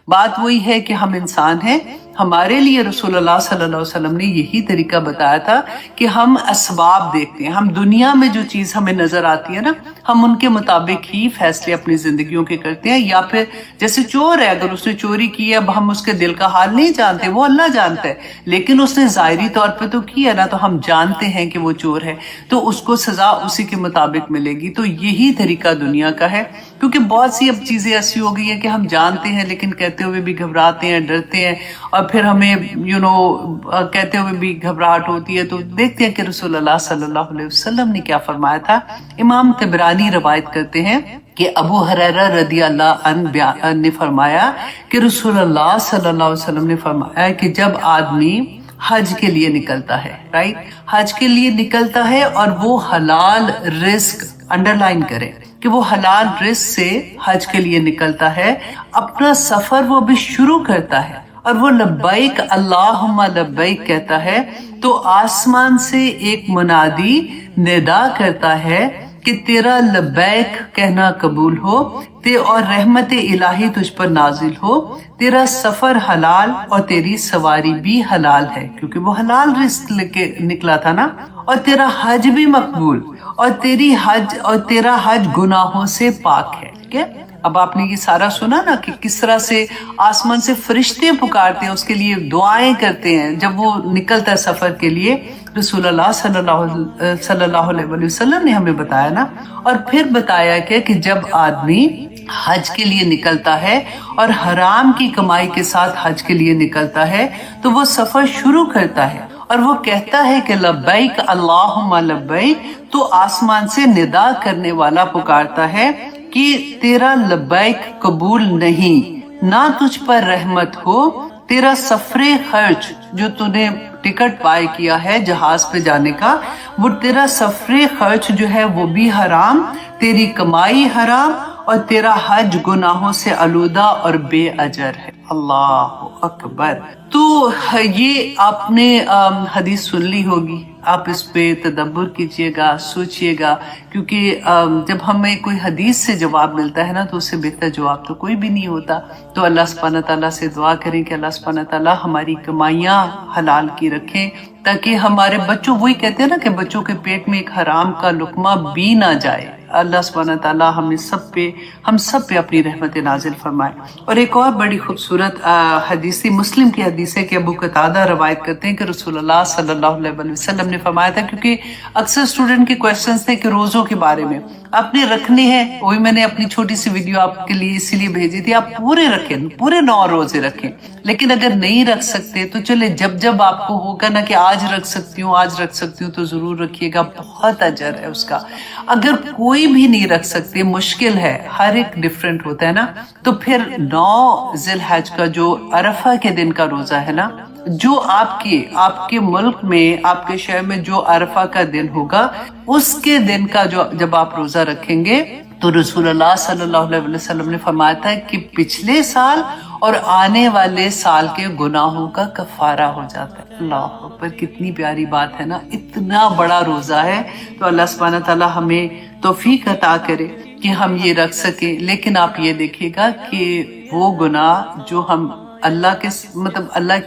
بات وہی ہے کہ ہم انسان ہیں. ہمارے لیے رسول اللہ صلی اللہ علیہ وسلم نے یہی طریقہ بتایا تھا کہ ہم اسباب دیکھتے ہیں. ہم دنیا میں جو چیز ہمیں نظر آتی ہے نا، ہم ان کے مطابق ہی فیصلے اپنی زندگیوں کے کرتے ہیں. یا پھر جیسے چور ہے، اگر اس نے چوری کی ہے، اب ہم اس کے دل کا حال نہیں جانتے، وہ اللہ جانتا ہے، لیکن اس نے ظاہری طور پہ تو کیا نا، تو ہم جانتے ہیں کہ وہ چور ہے، تو اس کو سزا اسی کے مطابق ملے گی. تو یہی طریقہ دنیا کا ہے، کیونکہ بہت سی اب چیزیں ایسی ہو گئی ہیں کہ ہم جانتے ہیں لیکن کہتے ہوئے بھی گھبراتے ہیں، ڈرتے ہیں، اور پھر ہمیں کہتے ہوئے بھی گھبراہٹ ہوتی ہے. تو دیکھتے ہیں کہ رسول اللہ صلی اللہ علیہ وسلم نے کیا فرمایا تھا. امام طبرانی روایت کرتے ہیں کہ ابو ہریرہ رضی اللہ عنہ نے فرمایا کہ رسول اللہ صلی اللہ علیہ وسلم نے فرمایا کہ جب آدمی حج کے لیے نکلتا ہے، رائٹ، حج کے لیے نکلتا ہے اور وہ حلال رزق، انڈر لائن کریں کہ وہ حلال رزق سے حج کے لیے نکلتا ہے، اپنا سفر وہ بھی شروع کرتا ہے اور وہ لبیک اللہم لبیک کہتا ہے، تو آسمان سے ایک منادی ندا کرتا ہے کہ تیرا لبیک کہنا قبول ہو، اور رحمت الہی تجھ پر نازل ہو، تیرا سفر حلال اور تیری سواری بھی حلال ہے، کیونکہ وہ حلال رزق لے کے نکلا تھا نا، اور تیرا حج بھی مقبول، اور تیرا حج گناہوں سے پاک ہے. ٹھیک ہے، اب آپ نے یہ سارا سنا نا کہ کس طرح سے آسمان سے فرشتے پکارتے ہیں، اس کے لیے دعائیں کرتے ہیں جب وہ نکلتا ہے سفر کے لیے. رسول اللہ صلی اللہ علیہ وسلم نے ہمیں بتایا نا، اور پھر بتایا کہ جب آدمی حج کے لیے نکلتا ہے اور حرام کی کمائی کے ساتھ حج کے لیے نکلتا ہے، تو وہ سفر شروع کرتا ہے اور وہ کہتا ہے کہ لبیک اللہم لبیک، تو آسمان سے ندا کرنے والا پکارتا ہے کہ تیرا لبیک قبول نہیں، نہ تجھ پر رحمت ہو، تیرا سفر خرچ جو تو نے ٹکٹ پائے کیا ہے جہاز پہ جانے کا، وہ تیرا سفر خرچ جو ہے وہ بھی حرام، تیری کمائی حرام، اور تیرا حج گناہوں سے آلودہ اور بے اجر ہے. اللہ اکبر. تو یہ آپ نے حدیث سن لی ہوگی، آپ اس پہ تدبر کیجئے گا، سوچئے گا، کیونکہ جب ہمیں کوئی حدیث سے جواب ملتا ہے نا، تو اس سے بہتر جواب تو کوئی بھی نہیں ہوتا. تو اللہ سبحانہ تعالیٰ سے دعا کریں کہ اللہ سبحانہ تعالیٰ ہماری کمائیاں حلال کی رکھیں، تاکہ ہمارے بچوں، وہی کہتے ہیں نا کہ بچوں کے پیٹ میں ایک حرام کا لقمہ بھی نہ جائے. اللہ سبحانہ تعالیٰ ہم سب پہ اپنی رحمت نازل فرمائے. اور ایک اور بڑی خوبصورت حدیث مسلم کی حدیث ہے کہ ابو قتادہ روایت کرتے ہیں کہ رسول اللہ صلی اللہ علیہ وسلم نے فرمایا تھا، کیونکہ اکثر اسٹوڈنٹ کے کویسچنز تھے کہ روزوں کے بارے میں آپ نے رکھنے ہیں، وہی میں نے اپنی چھوٹی سی ویڈیو آپ کے لیے اسی لیے بھیجی تھی. آپ پورے رکھیں، پورے 9 روزے رکھیں، لیکن اگر نہیں رکھ سکتے تو چلے جب آپ کو ہوگا نا کہ آج رکھ سکتی ہوں تو ضرور رکھیے گا، بہت اجر ہے اس کا. اگر کوئی بھی نہیں رکھ سکتے، مشکل ہے، ہر ایک ڈیفرنٹ ہوتا ہے نا، تو پھر 9 ذی الحج کا جو عرفہ کے دن کا روزہ ہے نا، جو آپ کے ملک میں، آپ کے شہر میں جو عرفہ کا دن ہوگا، اس کے دن کا جب آپ روزہ رکھیں گے، تو رسول اللہ صلی اللہ علیہ وسلم نے فرمایا تھا کہ پچھلے سال اور آنے والے سال کے گناہوں کا کفارہ ہو جاتا ہے. اللہ اکبر، کتنی پیاری بات ہے نا، اتنا بڑا روزہ ہے. تو اللہ سبحانہ تعالیٰ ہمیں توفیق عطا کرے کہ ہم یہ رکھ سکیں. لیکن آپ یہ دیکھیے گا کہ وہ گناہ جو ہم اللہ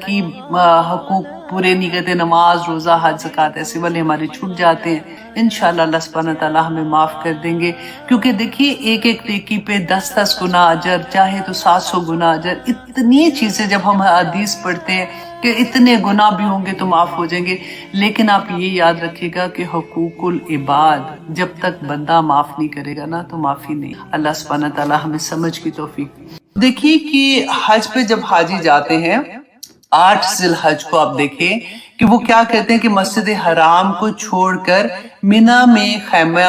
کی حقوق پورے نہیں کرتے، نماز، روزہ، حج، زکوٰۃ، ایسے والے ہمارے چھوٹ جاتے ہیں، انشاءاللہ اللہ سبحانہ تعالیٰ ہمیں معاف کر دیں گے. کیونکہ دیکھیے ایک نیکی پہ 10 گنا اجر، چاہے تو 700 گنا اجر. اتنی چیزیں جب ہم حدیث پڑھتے ہیں کہ اتنے گناہ بھی ہوں گے تو معاف ہو جائیں گے، لیکن آپ یہ یاد رکھیے گا کہ حقوق العباد جب تک بندہ معاف نہیں کرے گا نا، تو معافی نہیں. اللہ سبحانہ تعالیٰ ہمیں سمجھ کی توفیق. دیکھیے کہ حج پہ جب حاجی جاتے ہیں 8 ذی الحج کو، آپ دیکھیں کہ وہ کیا کہتے ہیں کہ مسجد حرام کو چھوڑ کر مینا میں خیمہ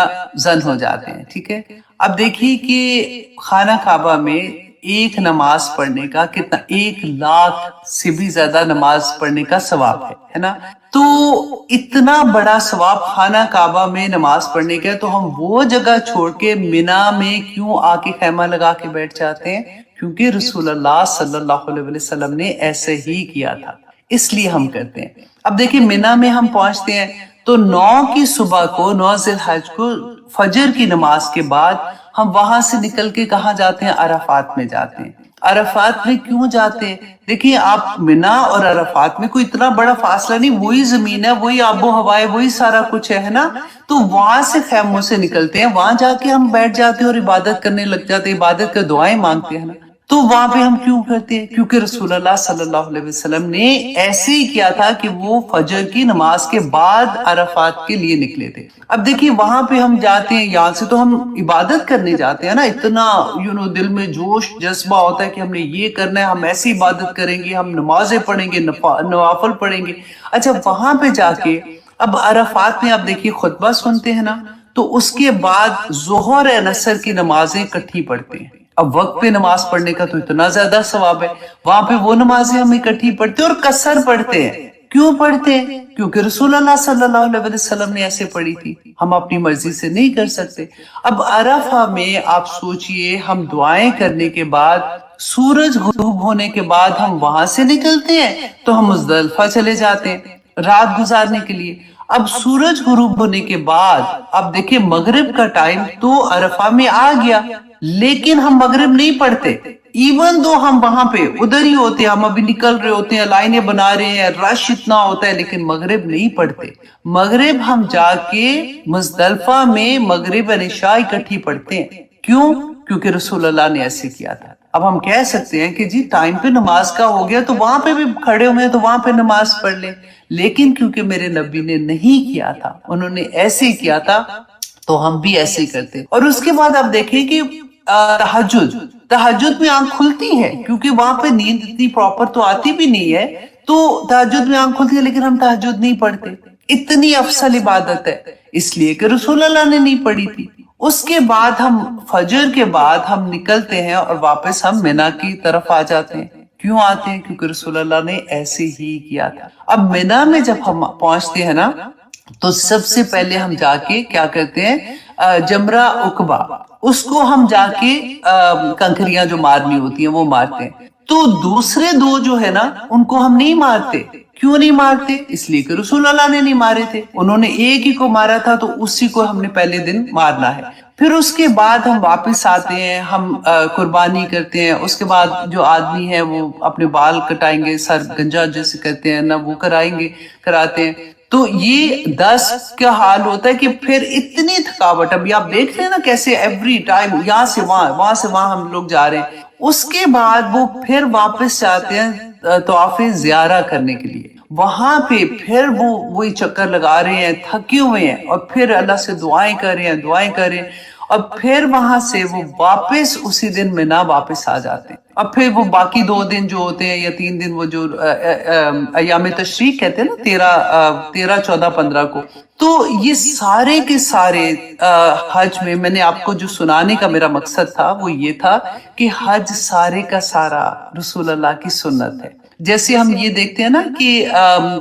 زن ہو جاتے ہیں. ٹھیک ہے، اب دیکھیے کہ خانہ کعبہ میں ایک نماز پڑھنے کا کتنا، 1,00,000 سے بھی زیادہ نماز پڑھنے کا ثواب ہے نا. تو اتنا بڑا ثواب خانہ کعبہ میں نماز پڑھنے کا، تو ہم وہ جگہ چھوڑ کے مینا میں کیوں آ کے خیمہ لگا کے بیٹھ جاتے ہیں؟ کیونکہ رسول اللہ صلی اللہ علیہ وسلم نے ایسے ہی کیا تھا، اس لیے ہم کرتے ہیں. اب دیکھیں مینا میں ہم پہنچتے ہیں تو 9 کی صبح کو، 9 ذی الحج کو فجر کی نماز کے بعد ہم وہاں سے نکل کے کہاں جاتے ہیں؟ عرفات میں جاتے ہیں. عرفات میں کیوں جاتے ہیں؟ دیکھیے آپ منا اور عرفات میں کوئی اتنا بڑا فاصلہ نہیں، وہی زمین ہے، وہی آب و ہوا ہے، وہی سارا کچھ ہے نا. تو وہاں سے خیموں سے نکلتے ہیں، وہاں جا کے ہم بیٹھ جاتے ہیں اور عبادت کرنے لگ جاتے ہیں، عبادت کا دعائیں مانگتے ہیں نا. تو وہاں پہ ہم کیوں کرتے ہیں؟ کیونکہ رسول اللہ صلی اللہ علیہ وسلم نے ایسے ہی کیا تھا کہ وہ فجر کی نماز کے بعد عرفات کے لیے نکلے تھے. اب دیکھیے وہاں پہ ہم جاتے ہیں، یہاں سے تو ہم عبادت کرنے جاتے ہیں نا، اتنا دل میں جوش جذبہ ہوتا ہے کہ ہم نے یہ کرنا ہے، ہم ایسی عبادت کریں گے، ہم نمازیں پڑھیں گے، نوافل پڑھیں گے. اچھا وہاں پہ جا کے اب عرفات میں آپ دیکھیے خطبہ سنتے ہیں نا، تو اس کے بعد ظہر عصر کی نمازیں اکٹھی پڑھتے ہیں. اب وقت پہ نماز پڑھنے کا تو اتنا زیادہ ثواب ہے، وہاں پہ وہ نمازیں ہم اکٹھی پڑھتے ہیں اور قصر پڑھتے ہیں. کیوں پڑھتے ہیں؟ کیونکہ رسول اللہ صلی اللہ علیہ وسلم نے ایسے پڑھی تھی، ہم اپنی مرضی سے نہیں کر سکتے. اب عرفہ میں آپ سوچئے ہم دعائیں کرنے کے بعد سورج غروب ہونے کے بعد ہم وہاں سے نکلتے ہیں تو ہم مزدلفہ چلے جاتے ہیں رات گزارنے کے لیے. اب سورج غروب ہونے کے بعد اب دیکھیں مغرب کا ٹائم تو عرفہ میں آ گیا، لیکن ہم مغرب نہیں پڑھتے. ایون دو ہم وہاں پہ ادھر ہی ہوتے ہیں، ہم ابھی نکل رہے ہوتے ہیں، لائنیں بنا رہے ہیں، رش اتنا ہوتا ہے، لیکن مغرب نہیں پڑھتے. مغرب ہم جا کے مزدلفہ میں مغرب اور عشاء اکٹھی پڑھتے ہیں. کیوں؟ کیونکہ رسول اللہ نے ایسے کیا تھا. اب ہم کہہ سکتے ہیں کہ جی ٹائم پہ نماز کا ہو گیا تو وہاں پہ بھی کھڑے ہوئے ہیں تو وہاں پہ نماز پڑھ لیں، لیکن کیونکہ میرے نبی نے نہیں کیا تھا، انہوں نے ایسے ہی کیا تھا تو ہم بھی ایسے ہی کرتے. اور اس کے بعد آپ دیکھیں کہ تہجد میں آنکھ کھلتی ہے، کیونکہ وہاں پہ نیند اتنی پراپر تو آتی بھی نہیں ہے، تو تہجد میں آنکھ کھلتی ہے، لیکن ہم تہجد نہیں پڑھتے. اتنی افضل عبادت ہے اس لیے کہ رسول اللہ نے نہیں پڑھی تھی. اس کے بعد ہم فجر کے بعد ہم نکلتے ہیں اور واپس ہم منا کی طرف آ جاتے ہیں. کیوں آتے ہیں؟ کیونکہ رسول اللہ نے ایسے ہی کیا تھا. اب منا میں جب ہم پہنچتے ہیں نا تو سب سے پہلے ہم جا کے کیا کرتے ہیں، جمرہ عقبہ، اس کو ہم جا کے کنکریاں جو مارنی ہوتی ہیں وہ مارتے ہیں. تو دوسرے دو جو ہے نا ان کو ہم نہیں مارتے. کیوں نہیں مارتے؟ اس لیے کہ رسول اللہ نے نہیں مارے تھے، انہوں نے ایک ہی کو مارا تھا تو اسی کو ہم نے پہلے دن مارنا ہے. پھر اس کے بعد ہم واپس آتے ہیں، ہم قربانی کرتے ہیں. اس کے بعد جو آدمی ہے وہ اپنے بال کٹائیں گے، سر گنجا جیسے کہتے ہیں نا وہ کراتے ہیں. تو یہ 10 کا حال ہوتا ہے کہ پھر اتنی تھکاوٹ، ابھی آپ دیکھ رہے ہیں نا کیسے ایوری ٹائم یہاں سے وہاں سے وہاں ہم لوگ جا رہے ہیں. اس کے بعد وہ پھر واپس جاتے ہیں طواف زیارہ کرنے کے لیے. وہاں پہ پھر وہ وہی چکر لگا رہے ہیں، تھکے ہوئے ہیں، اور پھر اللہ سے دعائیں کر رہے ہیں اور پھر وہاں سے وہ واپس اسی دن منا واپس آ جاتے ہیں. اب پھر وہ باقی 2 دن جو ہوتے ہیں یا 3 دن وہ جو ایام تشریق کہتے ہیں نا 13 14 15 کو، تو یہ سارے کے سارے حج میں نے آپ کو جو سنانے کا میرا مقصد تھا وہ یہ تھا کہ حج سارے کا سارا رسول اللہ کی سنت ہے. جیسے ہم یہ دیکھتے ہیں نا کہ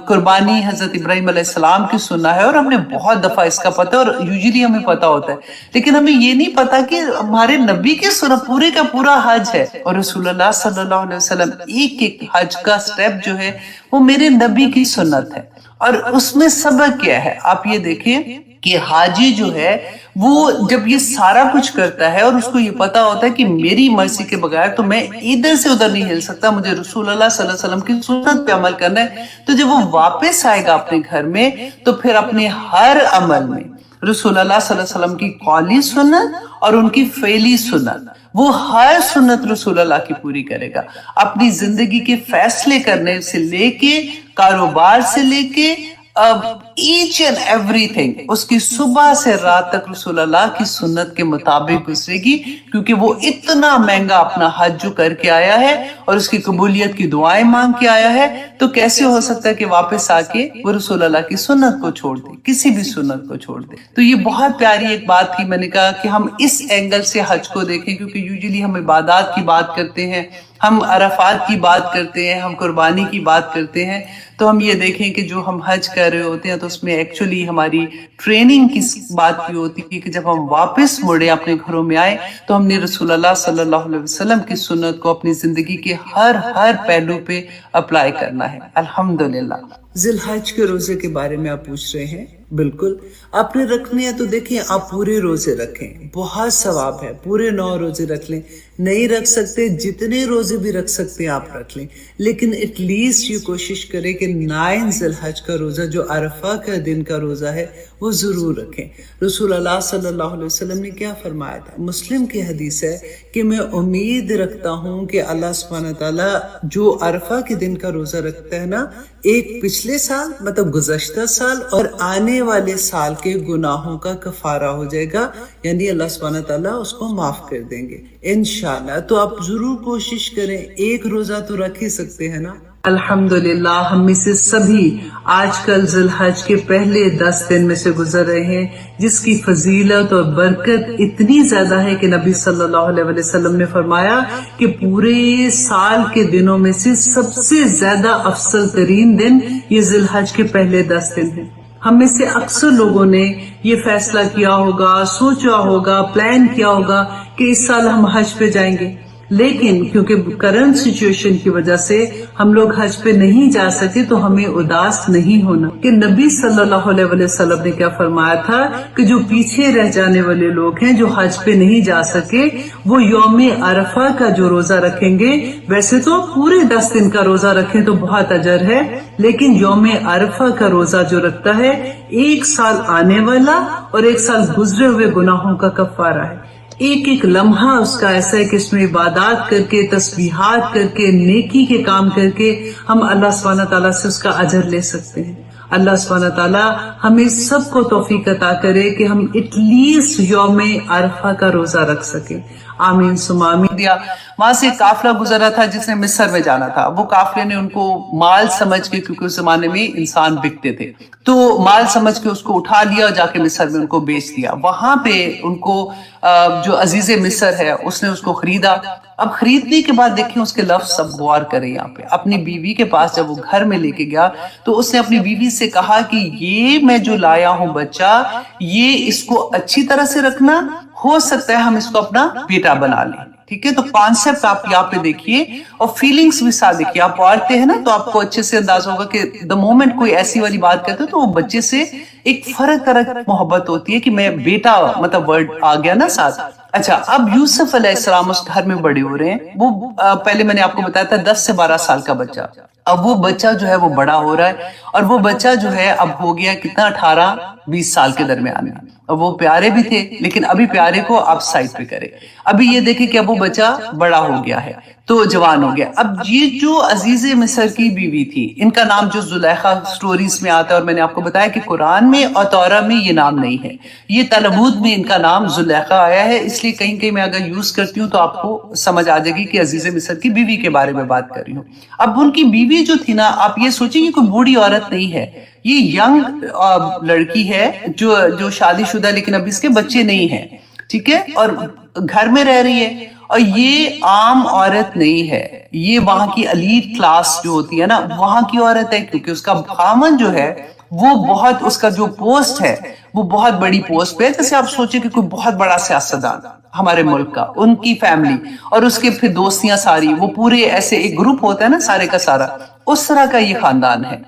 قربانی حضرت ابراہیم علیہ السلام کی سننا ہے، اور ہم نے بہت دفعہ اس کا پتہ اور یوزلی ہمیں پتہ ہوتا ہے، لیکن ہمیں یہ نہیں پتا کہ ہمارے نبی کی سنت پورے کا پورا حج ہے. اور رسول اللہ صلی اللہ علیہ وسلم ایک حج کا سٹیپ جو ہے وہ میرے نبی کی سنت ہے. اور اس میں سبق کیا ہے آپ یہ دیکھیں کہ حاجی جو ہے وہ جب یہ سارا کچھ کرتا ہے اور اس کو یہ پتا ہوتا ہے کہ میری مرضی کے بغیر تو میں ادھر سے ادھر نہیں ہل سکتا، مجھے رسول اللہ صلی اللہ علیہ وسلم کی سنت پہ عمل کرنا ہے، تو جب وہ واپس آئے گا اپنے گھر میں تو پھر اپنے ہر عمل میں رسول اللہ صلی اللہ علیہ وسلم کی قولی سنت اور ان کی فعلی سنت، وہ ہر سنت رسول اللہ کی پوری کرے گا. اپنی زندگی کے فیصلے کرنے سے لے کے، کاروبار سے لے کے، ایچ اینڈ ایوری تھنگ اس کی صبح سے رات تک رسول اللہ کی سنت کے مطابق گزرے گی، کیونکہ وہ اتنا مہنگا اپنا حج جو کر کے آیا ہے اور اس کی قبولیت کی دعائیں مانگ کے آیا ہے، تو کیسے ہو سکتا ہے کہ واپس آ کے وہ رسول اللہ کی سنت کو چھوڑ دے، کسی بھی سنت کو چھوڑ دے. تو یہ بہت پیاری ایک بات تھی. میں نے کہا کہ ہم اس اینگل سے حج کو دیکھیں، کیونکہ یوزلی ہم عبادات کی بات کرتے ہیں، ہم عرفات کی بات کرتے ہیں، ہم قربانی کی بات کرتے ہیں، تو ہم یہ دیکھیں کہ جو ہم حج کر رہے ہوتے ہیں تو اس میں ایکچولی ہماری ٹریننگ کس بات کی ہوتی ہے کہ جب ہم واپس مڑے اپنے گھروں میں آئے تو ہم نے رسول اللہ صلی اللہ علیہ وسلم کی سنت کو اپنی زندگی کے ہر پہلو پہ اپلائی کرنا ہے. الحمدللہ. ذی الحج کے روزے کے بارے میں آپ پوچھ رہے ہیں. بالکل آپ نے رکھنے ہیں تو دیکھیں آپ پورے روزے رکھیں، بہت ثواب ہے، پورے 9 روزے رکھ لیں، نہیں رکھ سکتے جتنے روزے بھی رکھ سکتے ہیں آپ رکھ لیں، لیکن ایٹ لیسٹ یہ کوشش کریں کہ 9 ذی الحج کا روزہ جو عرفہ کا دن کا روزہ ہے وہ ضرور رکھیں۔ رسول اللہ صلی اللہ علیہ وسلم نے کیا فرمایا تھا؟ مسلم کی حدیث ہے کہ میں امید رکھتا ہوں کہ اللہ سبحانہ تعالیٰ جو عرفہ کے دن کا روزہ رکھتا ہے نا، ایک پچھلے سال مطلب گزشتہ سال اور آنے والے سال کے گناہوں کا کفارہ ہو جائے گا، یعنی اللہ سبحانہ تعالیٰ اس کو معاف کر دیں گے انشاءاللہ۔ تو آپ ضرور کوشش کریں، ایک روزہ تو رکھ ہی سکتے ہیں نا۔ الحمدللہ ہم میں سے سبھی آج کل ذی الحج کے پہلے 10 دن میں سے گزر رہے ہیں، جس کی فضیلت اور برکت اتنی زیادہ ہے کہ نبی صلی اللہ علیہ وسلم نے فرمایا کہ پورے سال کے دنوں میں سے سب سے زیادہ افضل ترین دن یہ ذی الحج کے پہلے 10 دن ہیں۔ ہم میں سے اکثر لوگوں نے یہ فیصلہ کیا ہوگا، سوچا ہوگا، پلان کیا ہوگا کہ اس سال ہم حج پہ جائیں گے، لیکن کیونکہ کرنٹ سچویشن کی وجہ سے ہم لوگ حج پہ نہیں جا سکے تو ہمیں اداس نہیں ہونا کہ نبی صلی اللہ علیہ وسلم نے کیا فرمایا تھا کہ جو پیچھے رہ جانے والے لوگ ہیں جو حج پہ نہیں جا سکے وہ یوم عرفہ کا جو روزہ رکھیں گے، ویسے تو پورے 10 دن کا روزہ رکھیں تو بہت اجر ہے، لیکن یوم عرفہ کا روزہ جو رکھتا ہے 1 سال آنے والا اور 1 سال گزرے ہوئے گناہوں کا کفارہ ہے۔ ایک ایک لمحہ اس کا ایسا ہے کہ اس میں عبادات کر کے، تسبیحات کر کے، نیکی کے کام کر کے ہم اللہ سبحانہ تعالیٰ سے اس کا اجر لے سکتے ہیں۔ اللہ سبحانہ تعالیٰ ہمیں سب کو توفیق عطا کرے کہ ہم ایٹ لیسٹ یوم عرفہ کا روزہ رکھ سکیں۔ آمین ثم آمین۔ وہاں سے قافلہ گزرا تھا جس نے مصر میں جانا تھا، وہ قافلے نے ان کو مال سمجھ کے، کیونکہ اس زمانے میں انسان بکتے تھے، تو مال سمجھ کے اس کو اٹھا لیا اور جا کے مصر میں ان کو بیچ دیا۔ وہاں پہ ان کو جو عزیز مصر ہے اس نے اس کو خریدا۔ اب خریدنے کے بعد دیکھیں اس کے لفظ سب غور کریں یہاں پہ، اپنی بیوی کے پاس جب وہ گھر میں لے کے گیا تو اس نے اپنی بیوی سے کہا کہ یہ میں جو لایا ہوں بچہ، یہ اس کو اچھی طرح سے رکھنا، ہو سکتا ہے ہم اس کو اپنا بیٹا بنا لیں۔ ٹھیک ہے، تو کانسیپٹ آپ یہاں پہ دیکھیے اور فیلنگز بھی ساتھ دیکھیے۔ آپ پڑھتے ہیں نا تو آپ کو اچھے سے اندازہ ہوگا کہ دا مومنٹ کوئی ایسی والی بات کرتے تو وہ بچے سے ایک فرق محبت ہوتی ہے کہ میں بیٹا مطلب ورڈ آ گیا نا ساتھ۔ اچھا، اب یوسف علیہ السلام اس گھر میں بڑے ہو رہے ہیں، وہ پہلے میں نے آپ کو بتایا تھا 10 سے 12 سال کا بچہ، اب وہ بچہ جو ہے وہ بڑا ہو رہا ہے اور وہ بچہ جو ہے اب ہو گیا کتنا 18-20 سال کے درمیان میں، اور وہ پیارے بھی تھے لیکن ابھی پیارے کو آپ سائڈ پہ کرے۔ ابھی یہ دیکھیں کہ اب وہ بچہ بڑا ہو گیا ہے تو جوان ہو گیا۔ اب یہ جو عزیز مصر کی بیوی تھی، ان کا نام جو زلیخا سٹوریز میں آتا ہے، اور میں نے آپ کو بتایا کہ قرآن میں اور تورا میں یہ نام نہیں ہے، یہ تلمود میں ان کا نام زلیخا آیا ہے، اس لیے کہیں کہیں میں اگر یوز کرتی ہوں تو آپ کو سمجھ آ جائے گی کہ عزیز مصر کی بیوی کے بارے میں بات کر رہی ہوں۔ اب ان کی بیوی جو تھی نا، آپ یہ سوچیں کہ کوئی بوڑھی عورت نہیں ہے، یہ ینگ لڑکی ہے جو شادی شدہ لیکن ابھی اس کے بچے نہیں ہیں، ٹھیک ہے، اور گھر میں رہ رہی ہے، اور یہ عام عورت نہیں ہے، یہ وہاں کی ایلیٹ کلاس جو ہوتی ہے نا وہاں کی عورت ہے، کیونکہ اس کا خامن جو ہے وہ بہت، اس کا جو پوسٹ ہے وہ بہت بڑی پوسٹ پہ ہے، جیسے آپ سوچیں کہ کوئی بہت بڑا سیاستدان ہمارے ملک کا، ان کی فیملی اور اس کے پھر دوستیاں ساری، وہ پورے ایسے ایک گروپ ہوتا ہے نا سارے کا سارا، اس طرح کا یہ خاندان ہے۔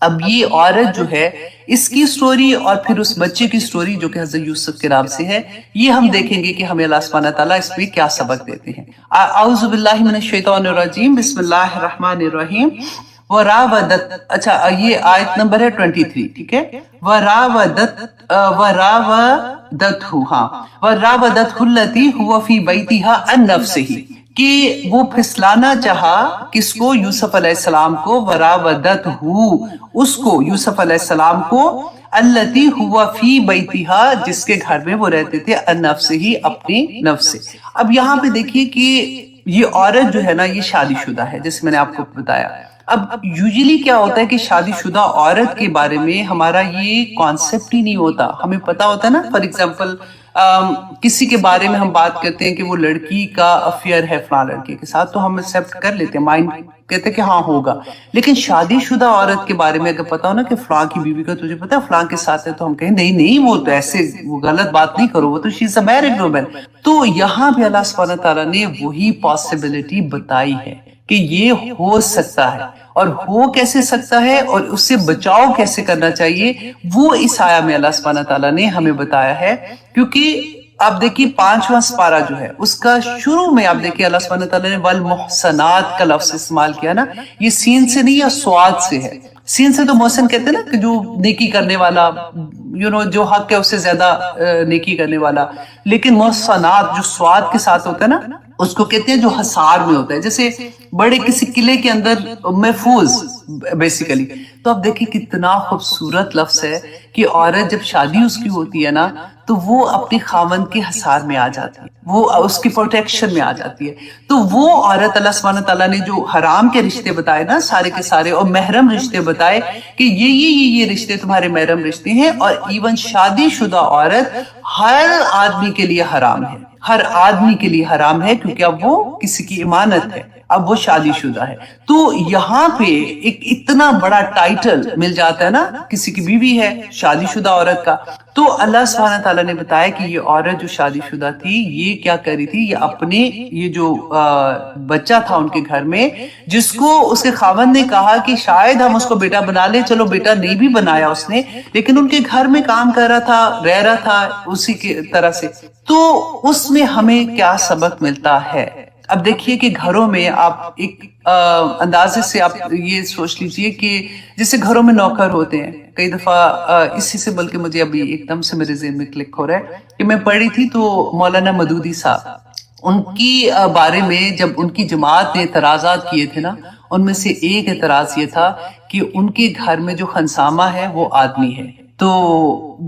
اب یہ عورت جو ہے، اس کی سٹوری اور پھر اس بچے کی سٹوری جو کہ حضرت یوسف کے نام سے ہے، یہ ہم دیکھیں گے کہ ہمیں اللہ سبحانہ تعالیٰ اس پہ کیا سبق دیتے ہیں۔ اعوذ باللہ من الشیطان الرجیم، بسم اللہ الرحمن الرحیم۔ وراودت، اچھا یہ آیت نمبر ہے 23، ٹھیک ہے، وراودتہ التی هو فی بیتها عن نفسہ، کہ وہ پھسلانا چاہا کس کو؟ یوسف علیہ السلام کو، وراودتہ، اس کو، یوسف علیہ السلام کو، التی هو فی بیتہا، جس کے گھر میں وہ رہتے تھے، عن نفسہ، اپنی نفس سے۔ اب یہاں پہ دیکھیے کہ یہ عورت جو ہے نا یہ شادی شدہ ہے، جیسے میں نے آپ کو بتایا۔ اب یوزلی کیا ہوتا ہے کہ شادی شدہ عورت کے بارے میں ہمارا یہ کانسیپٹ ہی نہیں ہوتا، ہمیں پتا ہوتا ہے نا، فار ایگزامپل کسی کے بارے میں ہم بات کرتے ہیں کہ وہ لڑکی کا افیئر ہے فلاں لڑکے کے ساتھ تو ہم ایکسیپٹ کر لیتے ہیں، مائنڈ کہتے ہیں کہ ہاں ہوگا، لیکن شادی شدہ عورت کے بارے میں اگر پتا ہو نا کہ فلاں کی بیوی کا تجھے پتا ہے فلاں کے ساتھ ہے، تو ہم کہیں نہیں وہ تو ایسے، وہ غلط بات نہیں کرو، وہ تو شی از اے میرڈ وومن۔ تو یہاں بھی اللہ سبحانہ تعالیٰ نے وہی پاسبلٹی بتائی ہے کہ یہ ہو سکتا ہے، اور ہو کیسے سکتا ہے اور اس سے بچاؤ کیسے کرنا چاہیے، وہ اس آیہ میں اللہ سبحانہ تعالیٰ نے ہمیں بتایا ہے. کیونکہ آپ دیکھیے 5واں سپارہ جو ہے اس کا شروع میں آپ دیکھیے اللہ سبحانہ تعالیٰ نے والمحسنات کا لفظ استعمال کیا نا. یہ سین سے نہیں یا سواد سے ہے. سین سے تو محسن کہتے ہیں نا کہ جو نیکی کرنے والا، جو حق ہے اس سے زیادہ نیکی کرنے والا. لیکن محسنات جو سواد کے ساتھ ہوتا ہے نا، اس کو کہتے ہیں جو حصار میں ہوتا ہے، جیسے بڑے کسی قلعے کے اندر محفوظ بیسیکلی. تو آپ دیکھیں کتنا خوبصورت لفظ ہے کہ عورت جب شادی اس کی ہوتی ہے نا تو وہ اپنی خاوند کے حصار میں آ جاتی ہے، وہ اس کی پروٹیکشن میں آ جاتی ہے. تو وہ عورت اللہ سبحانہ تعالیٰ نے جو حرام کے رشتے بتائے نا سارے کے سارے، اور محرم رشتے بتائے کہ یہ رشتے تمہارے محرم رشتے ہیں، اور ایون شادی شدہ عورت ہر آدمی کے لیے حرام ہے، ہر آدمی کے لیے حرام ہے، کیونکہ اب وہ کسی کی امانت ہے، اب وہ شادی شدہ ہے. تو یہاں پہ ایک اتنا بڑا ٹائٹل مل جاتا ہے نا، کسی کی بیوی ہے شادی شدہ عورت کا. تو اللہ سبحانہ تعالیٰ نے بتایا کہ یہ عورت جو شادی شدہ تھی یہ کیا کری تھی، یہ اپنے یہ جو بچہ تھا ان کے گھر میں، جس کو اس کے خاوند نے کہا کہ شاید ہم اس کو بیٹا بنا لیں، چلو بیٹا نہیں بھی بنایا اس نے، لیکن ان کے گھر میں کام کر رہا تھا، رہ رہا تھا اسی کی طرح سے. تو اس میں ہمیں کیا سبق ملتا ہے؟ اب دیکھیے کہ گھروں میں آپ ایک اندازے سے آپ یہ سوچ لیجئے کہ جیسے گھروں میں نوکر ہوتے ہیں. کئی دفعہ اسی سے بلکہ مجھے ابھی ایک دم سے میرے ذہن میں کلک ہو رہا ہے کہ میں پڑھی تھی تو مولانا مودودی صاحب، ان کی بارے میں جب ان کی جماعت نے اعتراضات کیے تھے نا، ان میں سے ایک اعتراض یہ تھا کہ ان کے گھر میں جو خنسامہ ہے وہ آدمی ہے. تو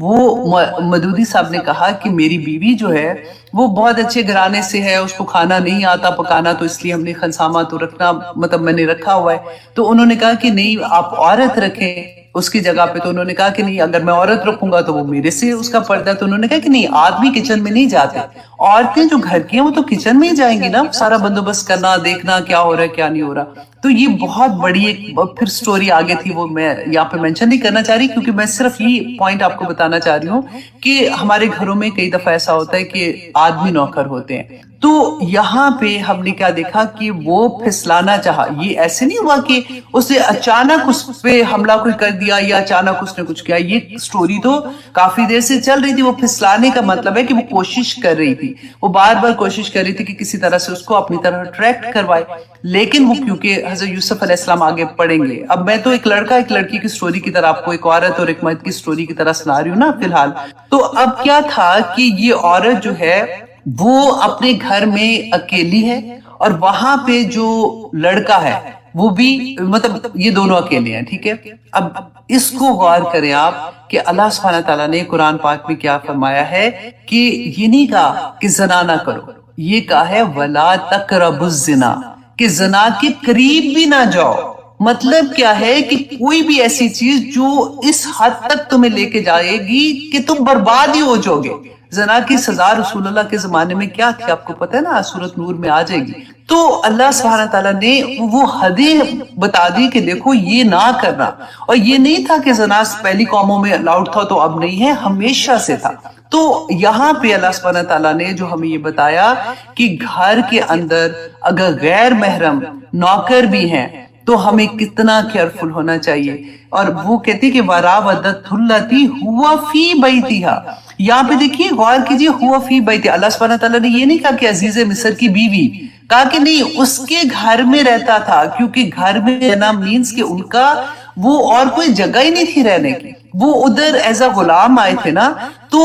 وہ مودودی صاحب نے کہا کہ میری بیوی جو ہے وہ بہت اچھے گھرانے سے ہے، اس کو کھانا نہیں آتا پکانا، تو اس لیے ہم نے خنسامہ تو رکھنا، مطلب میں نے رکھا ہوا ہے. تو انہوں نے کہا کہ نہیں آپ عورت رکھیں اس کی جگہ پہ. تو انہوں نے کہا کہ نہیں، اگر میں عورت رکھوں گا تو وہ میرے سے اس کا پردہ ہے. تو انہوں نے کہا کہ نہیں، آدمی کچن میں نہیں جاتے، عورتیں جو گھر کی ہیں وہ تو کچن میں ہی جائیں گی نا، سارا بندوبست کرنا، دیکھنا کیا ہو رہا ہے کیا نہیں ہو رہا. تو یہ بہت بڑی ایک پھر سٹوری آگے تھی، وہ میں یہاں پہ مینشن نہیں کرنا چاہ رہی، کیونکہ میں صرف یہ پوائنٹ آپ کو بتانا چاہ رہی ہوں کہ ہمارے گھروں میں کئی دفعہ ایسا ہوتا ہے کہ آدمی نوکر ہوتے ہیں. تو یہاں پہ ہم نے کیا دیکھا کہ وہ پھسلانا چاہا. یہ ایسے نہیں ہوا کہ اس نے اچانک اس پہ حملہ کوئی کر دیا یا اچانک اس نے کچھ کیا. یہ سٹوری تو کافی دیر سے چل رہی تھی. وہ پھسلانے کا مطلب ہے کہ وہ کوشش کر رہی تھی، وہ بار بار کوشش کر رہی تھی کہ کسی طرح سے اس کو اپنی طرح اٹریکٹ کروائے. لیکن وہ کیونکہ حضرت یوسف علیہ السلام آگے پڑھیں گے. اب میں تو ایک لڑکا ایک لڑکی کی سٹوری کی طرح آپ کو ایک عورت اور ایک مرد کی سٹوری کی طرح سنا رہی ہوں نا فی الحال. تو اب کیا تھا کہ یہ عورت جو ہے وہ اپنے گھر میں اکیلی ہے، اور وہاں پہ جو لڑکا ہے وہ بھی، مطلب یہ دونوں اکیلے ہیں. ٹھیک ہے، اب اس کو غور کریں آپ کہ اللہ سبحانہ تعالیٰ نے قرآن پاک میں کیا فرمایا ہے کہ یہ نہیں کہا کہ زنا نہ کرو، یہ کہا ہے وَلَا تَقْرَبُوا الزِّنَا، کہ زنا کے قریب بھی نہ جاؤ. مطلب کیا ہے کہ کوئی بھی ایسی چیز جو اس حد تک تمہیں لے کے جائے گی کہ تم برباد ہی ہو جاؤ گے. زنا کی سزا رسول اللہ کے زمانے میں کیا تھی آپ کو پتہ ہے نا، سورۃ نور میں آ جائے گی. تو اللہ سبحانہ تعالیٰ نے وہ حدیں بتا دی کہ دیکھو یہ نہ کرنا. اور یہ نہیں تھا کہ زنا پہلی قوموں میں الاؤڈ تھا تو اب نہیں ہے، ہمیشہ سے تھا. تو یہاں پہ اللہ سبحانہ تعالیٰ نے جو ہمیں یہ بتایا کہ گھر کے اندر اگر غیر محرم نوکر بھی ہیں تو ہمیں کتنا کیئرفل ہونا چاہیے. اور وہ کہتی کہ وَرَاوَدَتْهُ الَّتِي هُوَ فِي بَيْتِهَا. یہاں پہ دیکھیے غور کیجیے، ہوا فی بیت. اللہ سبحانہ تعالیٰ نے یہ نہیں کہا کہ عزیز مصر کی بیوی، کہا کہ نہیں اس کے گھر میں رہتا تھا، کیونکہ گھر میں رہنا مینس کہ ان کا وہ اور کوئی جگہ ہی نہیں تھی رہنے کی. وہ ادھر ایز اے غلام آئے تھے نا، تو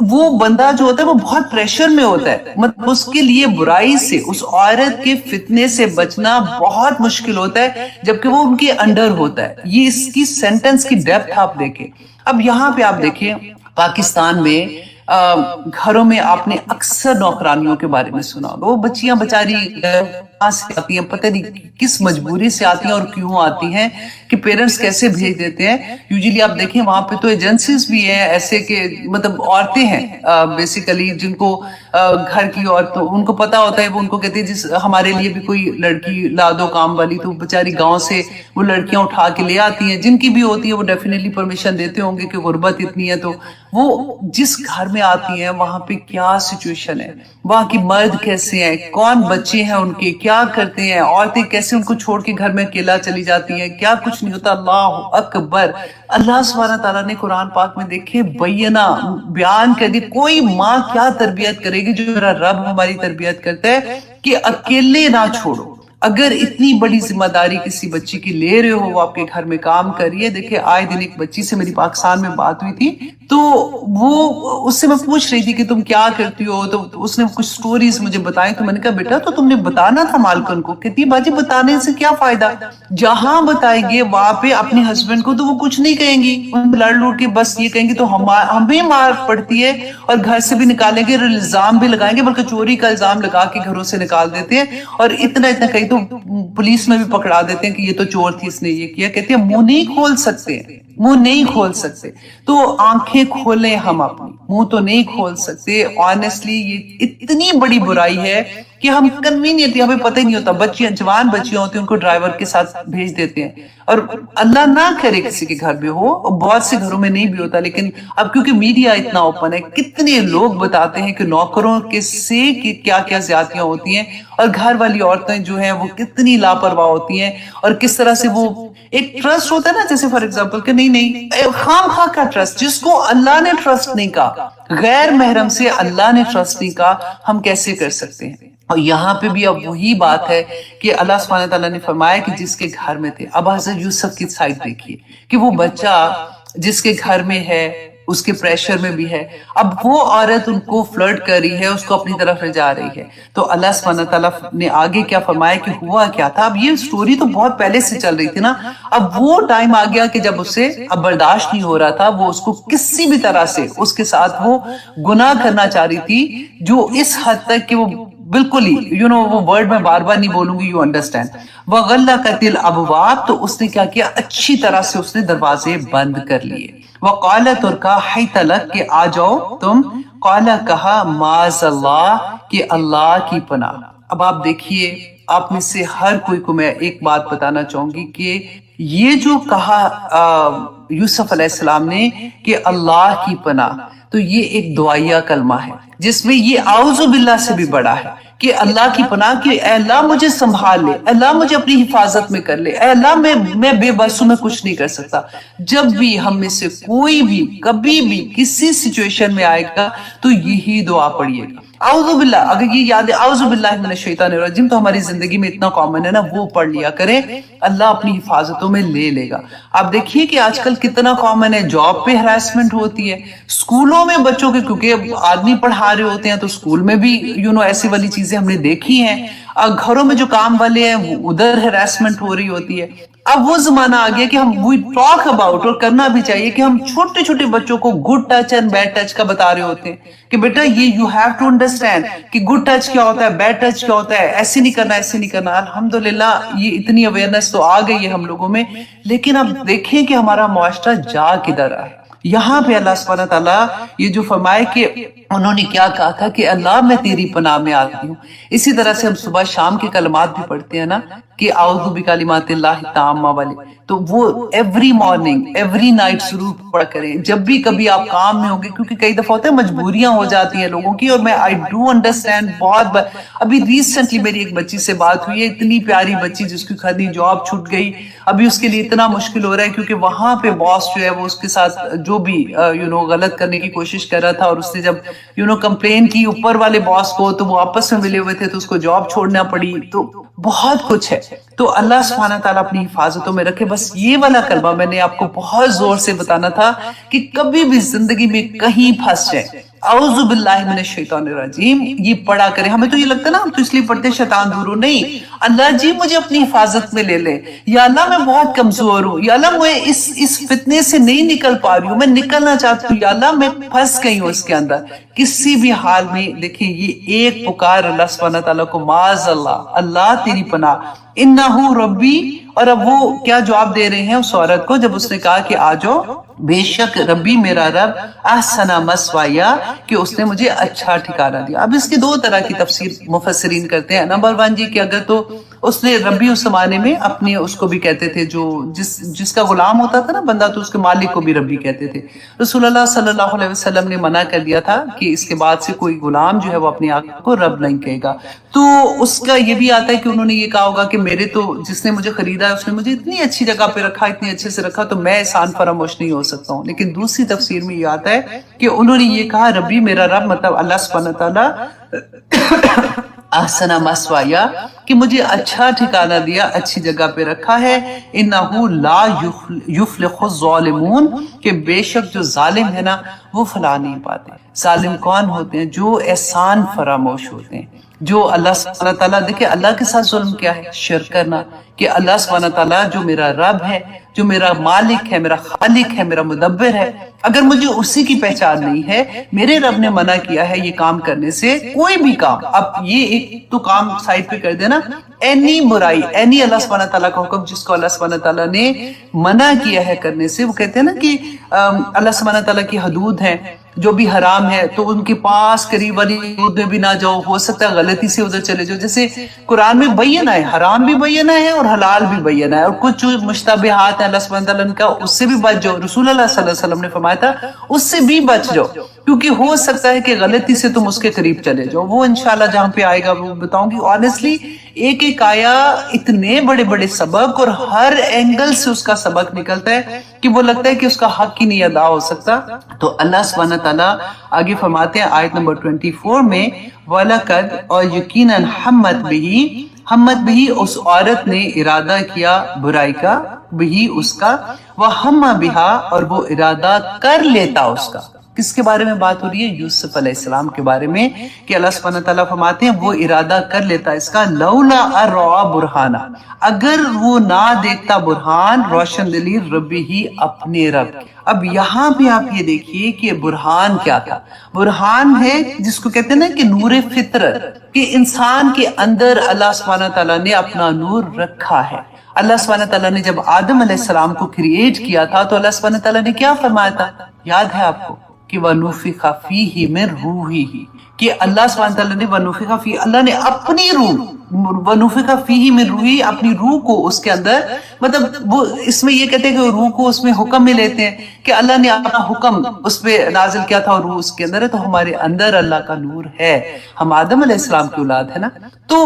وہ بندہ جو ہوتا ہے وہ بہت پریشر میں ہوتا ہے. مطلب اس کے لیے برائی سے، اس عورت کے فتنے سے بچنا بہت مشکل ہوتا ہے جبکہ وہ ان کے انڈر ہوتا ہے. یہ اس کی سینٹنس کی ڈیپتھ آپ دیکھیں. اب یہاں پہ آپ دیکھیں پاکستان میں گھروں میں آپ نے اکثر نوکرانیوں کے بارے میں سنا ہوگا. وہ بچیاں بچاری کہاں سے آتی ہیں، پتہ نہیں کس مجبوری سے آتی ہیں اور کیوں آتی ہیں، کہ پیرنٹس کیسے بھیج دیتے ہیں. یوزلی آپ دیکھیں وہاں پہ تو ایجنسیز بھی ہیں ایسے کہ مطلب عورتیں ہیں بیسیکلی جن کو گھر کی عورتوں، ان کو پتا ہوتا ہے، وہ ان کو کہتے ہیں جس ہمارے لیے بھی کوئی لڑکی لا دو کام والی. تو بچاری گاؤں سے وہ لڑکیاں اٹھا کے لے آتی ہیں، جن کی بھی ہوتی ہے وہ ڈیفینیٹلی پرمیشن دیتے ہوں گے کہ غربت اتنی ہے. تو وہ جس گھر میں آتی ہیں وہاں پہ کیا سچویشن ہے، وہاں کی مرد کیسے ہیں، کون بچے ہیں ان کے، کیا کرتے ہیں عورتیں، کیسے ان کو چھوڑ کے گھر میں اکیلا چلی جاتی ہیں، کیا کچھ نہیں ہوتا. اللہ اکبر. اللہ سبحانہ تعالیٰ نے قرآن پاک میں دیکھے بیان کر دی کوئی ماں کیا تربیت کرے گی جو میرا رب ہماری تربیت کرتا ہے کہ اکیلے نہ چھوڑو. اگر اتنی بڑی ذمہ داری کسی بچی کی لے رہے ہو، وہ آپ کے گھر میں کام کر رہی ہے. دیکھیں آئے دن ایک بچی سے میری پاکستان میں بات ہوئی تھی، تو وہ اس سے میں پوچھ رہی تھی کہ تم کیا کرتی ہو، تو اس نے کچھ سٹوریز مجھے بتائیں. تو میں نے کہا بیٹا تو تم نے بتانا تھا مالکن کو. کہتی باجی بتانے سے کیا فائدہ، جہاں بتائیں گے وہاں پہ اپنے ہسبینڈ کو تو وہ کچھ نہیں کہیں گی، لڑ لوٹ کے بس یہ کہیں گے تو ہمیں مار پڑتی ہے، اور گھر سے بھی نکالیں گے اور الزام بھی لگائیں گے، بلکہ چوری کا الزام لگا کے گھروں سے نکال دیتے ہیں. اور اتنا کہیں تو پولیس میں بھی پکڑا دیتے ہیں کہ یہ تو چور تھی، اس نے یہ کیا. کہتے ہیں منہ نہیں کھول سکتے، منہ نہیں کھول سکتے. تو آنکھیں کھولیں ہم اپنی، منہ تو نہیں کھول سکتے. آنیسٹلی یہ اتنی بڑی برائی ہے کہ ہم کنوینئنٹلی، ہمیں پتہ ہی نہیں ہوتا. بچیاں، جوان بچیاں ہوتی ہیں، ان کو ڈرائیور کے ساتھ بھیج دیتے ہیں. اور اللہ نہ کرے کسی کے گھر میں ہو، بہت سے گھروں میں نہیں بھی ہوتا، لیکن اب کیونکہ میڈیا اتنا اوپن ہے، کتنے لوگ بتاتے ہیں کہ نوکروں کے سے کیا کیا زیادتیاں ہوتی ہیں، اور گھر والی عورتیں جو ہیں وہ کتنی لاپرواہ ہوتی ہیں، اور کس طرح سے وہ ایک ٹرسٹ ہوتا ہے نا، جیسے فار ایگزامپل کہ نہیں خام خواہ کا ٹرسٹ، جس کو اللہ نے ٹرسٹ نہیں کہا، غیر محرم سے اللہ نے ٹرسٹ نہیں کہا، ہم کیسے کر سکتے ہیں. اور یہاں پہ بھی اب وہی بات ہے کہ اللہ سبحانہ تعالیٰ نے فرمایا کہ جس کے گھر میں تھے. اب حضرت یوسف کی سائڈ دیکھیے کہ وہ بچہ جس کے گھر میں ہے، اس کے پریشر میں بھی ہے، اب وہ عورت ان کو فلرٹ کر رہی ہے، اس کو اپنی طرف لے جا رہی ہے. تو اللہ سبحانہ تعالیٰ نے آگے کیا فرمایا کہ ہوا کیا تھا. اب یہ سٹوری تو بہت پہلے سے چل رہی تھی نا، اب وہ ٹائم آ گیا کہ جب اسے اب برداشت نہیں ہو رہا تھا، وہ اس کو کسی بھی طرح سے اس کے ساتھ وہ گناہ کرنا چاہ رہی تھی، جو اس حد تک کہ وہ بالکل ہی وہ ورڈ میں بار بار نہیں بولوں گی، یو انڈرسٹینڈ. وَغَلَّقَتِ الْأَبْوَابَ، تو اس نے کیا کیا، اچھی طرح سے اس نے دروازے بند کر لیے. وَقَالَتْ، اور کہا، حَيْتَ لَكْ، کہ آ جاؤ تم. قَالَ، کہا، مَعَاذَ اللَّهِ، کہ اللہ کی پناہ. اب آپ دیکھیے، آپ میں سے ہر کوئی کو میں ایک بات بتانا چاہوں گی کہ یہ جو کہا یوسف علیہ السلام نے کہ اللہ کی پناہ، تو یہ ایک دعائیہ کلمہ ہے جس میں یہ اعوذ باللہ سے بھی بڑا ہے کہ اللہ کی پناہ، کہ اے اللہ مجھے سنبھال لے، اے اللہ مجھے اپنی حفاظت میں کر لے، اے اللہ میں بے بس ہوں، میں کچھ نہیں کر سکتا. جب بھی ہم میں سے کوئی بھی کبھی بھی کسی سچویشن میں آئے گا تو یہی دعا پڑھیے گا، اعوذ باللہ. اگر یہ یاد ہے اعوذ باللہ من الشیطان الرجیم، تو ہماری زندگی میں اتنا کامن ہے نا، وہ پڑھ لیا کریں، اللہ اپنی حفاظتوں میں لے لے گا. آپ دیکھیے کہ آج کل کتنا کامن ہے، جاب پہ ہراسمنٹ ہوتی ہے، اسکولوں میں بچوں کے، کیونکہ آدمی پڑھا رہے ہوتے ہیں تو اسکول میں بھی ایسی والی چیزیں ہم نے دیکھی ہیں. گھروں میں جو کام والے ہیں وہ ادھر ہراسمنٹ ہو رہی ہوتی ہے. اب وہ زمانہ آ گیا کہ ہم وی ٹاک اباؤٹ، اور کرنا بھی چاہیے، کہ ہم چھوٹے چھوٹے بچوں کو good touch and bad touch کا بتا رہے ہوتے ہیں کہ بیٹا یہ یو ہیو ٹو انڈرسٹینڈ کہ گڈ ٹچ کیا ہوتا ہے، بیڈ ٹچ کیا ہوتا ہے، ایسے نہیں کرنا، ایسے نہیں کرنا. الحمدللہ یہ اتنی اویئرنیس تو آ گئی ہے ہم لوگوں میں، لیکن اب دیکھیں کہ ہمارا معاشرہ جا کدھر رہا ہے. یہاں پہ اللہ سبحانہ تعالیٰ یہ جو فرمائے کہ انہوں نے کیا کہا تھا کہ اللہ میں تیری پناہ میں آتی ہوں. اسی طرح سے ہم صبح شام کے کلمات بھی پڑھتے ہیں نا کہ اعوذ بکلمات اللہ التامہ والے، تو وہ ایوری مارننگ ایوری نائٹ ضرور پڑھ کریں جب بھی کبھی آپ کام میں ہوں گے، کیونکہ کئی دفعہ ہوتا ہے مجبوریاں ہو جاتی ہیں لوگوں کی. اور میں آئی ڈو انڈرسٹینڈ بہت ابھی ریسنٹلی میری ایک بچی سے بات ہوئی ہے، اتنی پیاری بچی جس کی خدی جاب چھوٹ گئی. ابھی اس کے لیے اتنا مشکل ہو رہا ہے کیونکہ وہاں پہ باس جو ہے وہ اس کے ساتھ جو بھی غلط کرنے کی کوشش کر رہا تھا، اور اس نے جب کمپلین کی اوپر والے باس کو، تو وہ آپس میں ملے ہوئے تھے، تو اس کو جاب چھوڑنا پڑی. تو بہت کچھ ہے. تو اللہ سبحانہ تعالیٰ اپنی حفاظتوں میں رکھے. بس یہ والا کلمہ میں نے آپ کو بہت زور سے بتانا تھا کہ کبھی بھی زندگی میں کہیں پھنس جائے، اعوذ باللہ من الشیطان الرجیم یہ پڑھا کریں. ہمیں تو یہ لگتا ہے نا، ہم تو اس لیے پڑھتے شیطان دور ہو، نہیں، اللہ جی مجھے اپنی حفاظت میں لے لے، یا اللہ میں بہت کمزور ہوں، یا اللہ میں اس فتنے سے نہیں نکل پا رہی ہوں، میں نکلنا چاہتی ہوں، یا اللہ میں پھنس گئی ہوں اس کے اندر. کسی بھی حال میں دیکھیں یہ ایک پکار اللہ سبحانہ تعالیٰ کو، معاذ اللہ، اللہ تیری پناہ، انہو ربی، اور اب وہ کیا جواب دے رہے ہیں اس عورت کو جب اس نے کہا کہ آ جاؤ، بے شک ربی میرا رب احسن مسوایا، کہ اس نے مجھے اچھا ٹھکانہ دیا۔ اب اس کی دو طرح کی تفسیر مفسرین کرتے ہیں۔ نمبر 1 جی کہ اگر تو اس نے ربی اس زمانے میں اپنے اس کو بھی کہتے تھے، جو جس کا غلام ہوتا تھا نا بندہ، تو اس کے مالک کو بھی ربی کہتے تھے۔ رسول اللہ صلی اللہ علیہ وسلم نے منع کر دیا تھا کہ اس کے بعد سے کوئی غلام جو ہے وہ اپنے آقا کو رب نہیں کہے گا۔ تو اس کا یہ بھی آتا ہے کہ انہوں نے یہ کہا ہوگا کہ میرے تو جس نے مجھے خریدا ہے اس نے مجھے اتنی اچھی جگہ پہ رکھا، اتنی اچھے سے رکھا، تو میں احسان فراموش نہیں ہو سکتا ہوں۔ لیکن دوسری تفسیر میں یہ آتا ہے کہ انہوں نے یہ کہا ربی میرا رب، مطلب اللہ سبحانہ تعالیٰ احسن مسوایا، کہ مجھے اچھا ٹھکانہ دیا، اچھی جگہ پہ رکھا ہے۔ انہو لا یفلح الظالمون، کہ بے شک جو ظالم ہے نا وہ فلاح نہیں پاتے۔ ظالم کون ہوتے ہیں؟ جو احسان فراموش ہوتے ہیں، جو اللہ سبحانہ تعالیٰ، دیکھیں اللہ کے ساتھ ظلم کیا ہے؟ شرک کرنا، کہ اللہ سبحانہ تعالیٰ جو میرا رب ہے، جو میرا مالک ہے، میرا خالق ہے، میرا مدبر ہے، اگر مجھے اسی کی پہچان نہیں ہے، میرے رب نے منع کیا ہے یہ کام کرنے سے، کوئی بھی کام، اب یہ ایک تو کام سائڈ پہ کر دینا، اینی برائی، اینی اللہ سبحانہ تعالیٰ کا حکم جس کو اللہ سبحانہ تعالیٰ نے منع کیا ہے کرنے سے، وہ کہتے ہیں نا کہ اللہ سبحانہ تعالیٰ کی حدود ہیں، جو بھی حرام ہے تو ان کے پاس قریب والی حدود میں بھی نہ جاؤ، ہو سکتا ہے غلطی سے ادھر چلے جاؤ۔ جیسے قرآن میں بیانہ ہے، حرام بھی بیانہ ہے اور حلال بھی بیانہ ہے، اور کچھ جو مشتبہات ہیں اللہ سبحانہ تعالیٰ کا، اس سے بھی بچ جاؤ۔ رسول اللہ صلی اللہ علیہ وسلم نے فرمایا تھا اس سے بھی بچ جاؤ، کیونکہ ہو سکتا ہے کہ غلطی سے تم اس کے قریب چلے جاؤ۔ وہ انشاءاللہ جہاں پہ آئے گا وہ بتاؤں گی۔ آنیسٹلی ایک ایک آیا اتنے بڑے بڑے سبق، اور ہر اینگل سے اس کا سبق نکلتا ہے کہ وہ لگتا ہے کہ اس کا حق ہی نہیں ادا ہو سکتا۔ تو اللہ سبحانہ تعالیٰ آگے فرماتے ہیں آیت نمبر 24 میں، وَلَقَدْ، اور یقیناً ہمت بھی اس عورت نے ارادہ کیا برائی کا، بھی اس کا، وَهَمَّ بِهَا، اور وہ ارادہ کر لیتا اس کا۔ کس کے بارے میں بات ہو رہی ہے؟ یوسف علیہ السلام کے بارے میں، کہ اللہ سبحانہ تعالیٰ فرماتے ہیں وہ ارادہ کر لیتا اس کا، لولا ارعا برہانہ، اگر وہ نہ دیکھتا برہان، روشن دلیل، ربی ہی، اپنے رب کی۔ اب یہاں پہ آپ یہ دیکھیے کہ برہان کیا تھا۔ برہان ہے جس کو کہتے ہیں نا کہ نور فطرت، کہ انسان کے اندر اللہ سبحانہ تعالیٰ نے اپنا نور رکھا ہے۔ اللہ سبحانہ تعالیٰ نے جب آدم علیہ السلام کو کریٹ کیا تھا تو اللہ سبحانہ تعالیٰ نے کیا فرمایا تھا؟ یاد ہے آپ کو کہ وَنُفِخَ فِيهِ مِن رُوحِهِ، کہ اللہ سبحانہ تعالیٰ نے وَنُفِخَ فِيهِ، اللہ نے اپنی روح، وَنُفِخَ فِيهِ مِن رُوحِهِ، اپنی روح کو اس کے اندر، مطلب وہ اس میں یہ کہتے ہیں کہ روح کو اس میں حکم میں لیتے ہیں کہ اللہ نے اپنا حکم اس پہ نازل کیا تھا اور روح اس کے اندر ہے، تو ہمارے اندر اللہ کا نور ہے، ہم آدم علیہ السلام کی اولاد ہے نا۔ تو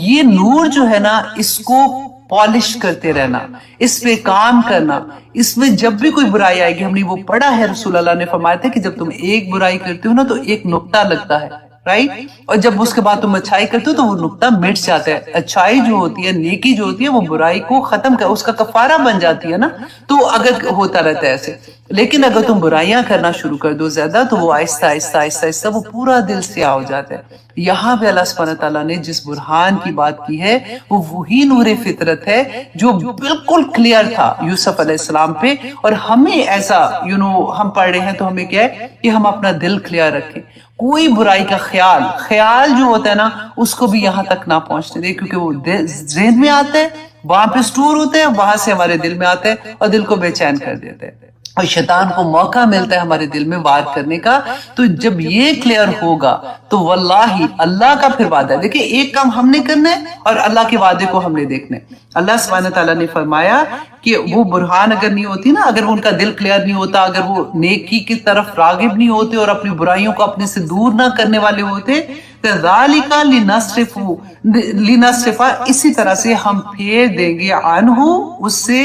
یہ نور جو ہے نا، اس کو پالش کرتے رہنا، اس پہ کام کرنا، اس میں جب بھی کوئی برائی آئے گی، ہم نے وہ پڑھا ہے، رسول اللہ نے فرمایا تھا کہ جب تم ایک برائی کرتے ہو نا تو ایک نقطہ لگتا ہے، رائٹ، اور جب اس کے بعد تم اچھائی کرتے ہو تو وہ نقطہ مٹ جاتا ہے۔ اچھائی جو ہوتی ہے، نیکی جو ہوتی ہے، وہ برائی کو ختم کر، اس کا کفارہ بن جاتی ہے نا، تو اگر ہوتا رہتا ہے ایسے۔ لیکن اگر تم برائیاں کرنا شروع کر دو زیادہ، تو وہ آہستہ آہستہ آہستہ آہستہ وہ پورا دل سیاہ ہو جاتا ہے۔ یہاں پہ اللہ سبحانہ تعالیٰ نے جس برہان کی بات کی ہے وہ وہی نور فطرت ہے جو بالکل کلیئر تھا یوسف علیہ السلام پہ، اور ہمیں ایسا ہم پڑھ رہے ہیں تو ہمیں کیا ہے کہ ہم اپنا دل کلیئر رکھیں، کوئی برائی کا خیال جو ہوتا ہے نا اس کو بھی یہاں تک نہ پہنچنے دے، کیونکہ وہ ذہن میں آتا ہے، وہاں پہ سٹور ہوتا ہے، وہاں سے ہمارے دل میں آتا ہے اور دل کو بے چین کر دیتا ہے، اور شیطان کو موقع ملتا ہے ہمارے دل میں وار کرنے کا۔ تو جب یہ کلیئر ہوگا تو واللہ اللہ کا پھر وعدہ ہے، دیکھیں ایک کام ہم نے کرنا ہے اور اللہ کے وعدے کو ہم نے دیکھنا ہے۔ اللہ سبحانہ تعالیٰ نے فرمایا کہ وہ برہان اگر نہیں ہوتی نا، اگر ان کا دل کلیئر نہیں ہوتا، اگر وہ نیکی کی طرف راغب نہیں ہوتے اور اپنی برائیوں کو اپنے سے دور نہ کرنے والے ہوتے، ذَلِكَ لِنَصْرِفَ، اسی طرح سے ہم پھیر دیں گے عنہ، اس سے،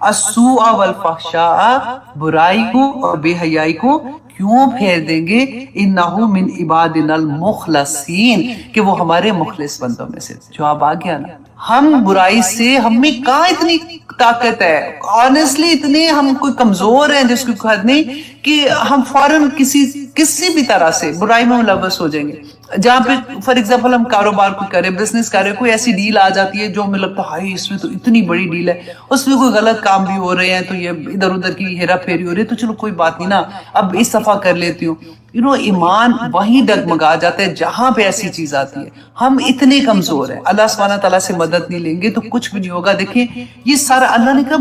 السوء والفحشاء، برائی کو اور بے حیائی کو، کیوں پھیر دیں گے؟ انہو من عبادنا المخلصین، کہ وہ ہمارے مخلص بندوں میں سے۔ جواب آ گیا نا، ہم برائی سے، ہم میں کہاں اتنی طاقت ہے، آنیسٹلی اتنے ہم کوئی کمزور ہیں جس کی حد نہیں کہ ہم فوراً کسی بھی طرح سے برائی میں ملوث ہو جائیں گے۔ جہاں پہ فار ایگزامپل ہم کاروبار کو کریں، بزنس کریں، کوئی ایسی ڈیل آ جاتی ہے جو ہمیں لگتا ہے ہائی اس میں تو اتنی بڑی ڈیل ہے، اس میں کوئی غلط کام بھی ہو رہے ہیں تو یہ ادھر ادھر کی ہیرا پھیری ہو رہی ہے، تو چلو کوئی بات نہیں نا، اب اس دفعہ کر لیتی ہوں۔ ایمان وہیں ڈگمگا جاتا ہے جہاں پہ ایسی چیز آتی ہے. ہم اتنے کمزور ہیں, اللہ سبحانہ تعالیٰ سے مدد نہیں لیں گے تو کچھ بھی نہیں ہوگا. دیکھیں یہ سارا اللہ نے کہا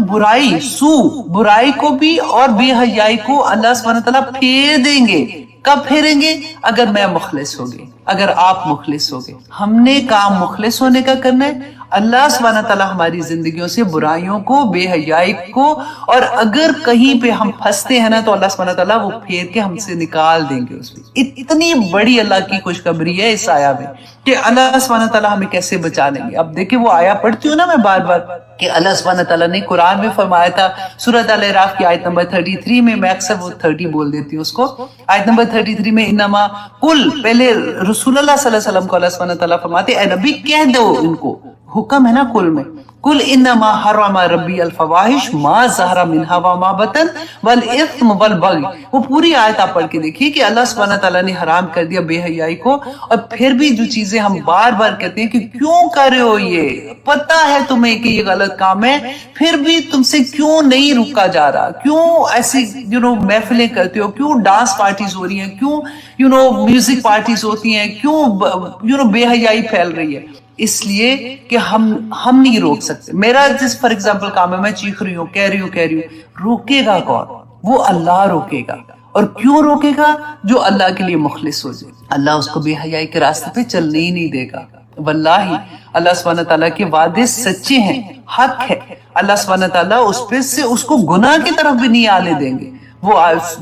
برائی کو بھی اور بے حیائی کو اللہ سبحانہ تعالیٰ پھیر دیں گے. کب پھیریں گے؟ اگر میں مخلص ہوگے, اگر آپ مخلص ہوگے. ہم نے کام مخلص ہونے کا کرنا ہے. اللہ سبحانہ تعالیٰ ہماری زندگیوں سے برائیوں کو, بے حیائی کو, اور اگر کہیں پہ ہم پھنستے ہیں نا تو اللہ سبحانہ تعالیٰ وہ پھیر کے ہم سے نکال دیں گے. اس میں اتنی بڑی اللہ کی خوشخبری ہے اس آیا میں کہ اللہ سبحانہ تعالیٰ ہمیں کیسے بچا لیں گے. اب دیکھیں وہ آیا پڑھتی ہوں نا میں بار بار کہ اللہ سبحانہ تعالیٰ نے قرآن میں فرمایا تھا سورۃ الاعراف کی آیت نمبر 33 میں, میں اکثر وہ 30 بول دیتی ہوں اس کو, آیت نمبر 33 میں انما قل, پہلے رسول اللہ صلی اللہ علیہ وسلم کو اللہ سبحانہ تعالیٰ فرماتے اے نبی کہہ دو, ان کو حکم ہے نا کل میں, قل انما حرم ربی الفواحش ما ظہر منہا وما بطن والاثم والبغی. وہ پوری آیت آپ پڑھ کے دیکھیے کہ اللہ سبحانہ تعالیٰ نے حرام کر دیا بے حیائی کو. اور پھر بھی جو چیزیں ہم بار بار کہتے ہیں کہ کیوں کر رہے ہو, یہ پتہ ہے تمہیں کہ یہ غلط کام ہے, پھر بھی تم سے کیوں نہیں رکا جا رہا, کیوں ایسی محفلیں کرتے ہو, کیوں ڈانس پارٹیز ہو رہی ہیں, کیوں میوزک پارٹیز ہوتی ہیں, کیوں بے حیائی پھیل رہی ہے. اس لیے کہ ہم نہیں روک سکتے. میرا جس فار ایگزامپل کام ہے, میں چیخ رہی ہوں, کہہ رہی ہوں, روکے گا کون؟ وہ اللہ روکے گا. اور کیوں روکے گا؟ جو اللہ کے لیے مخلص ہو جائے. اللہ اس کو بے حیائی کے راستے پہ چلنے ہی نہیں دے گا. واللہ اللہ سبحانہ تعالیٰ کے وعدے سچے ہیں, حق ہے. اللہ سبحانہ تعالیٰ اس کو گناہ کی طرف بھی نہیں آنے دیں گے. وہ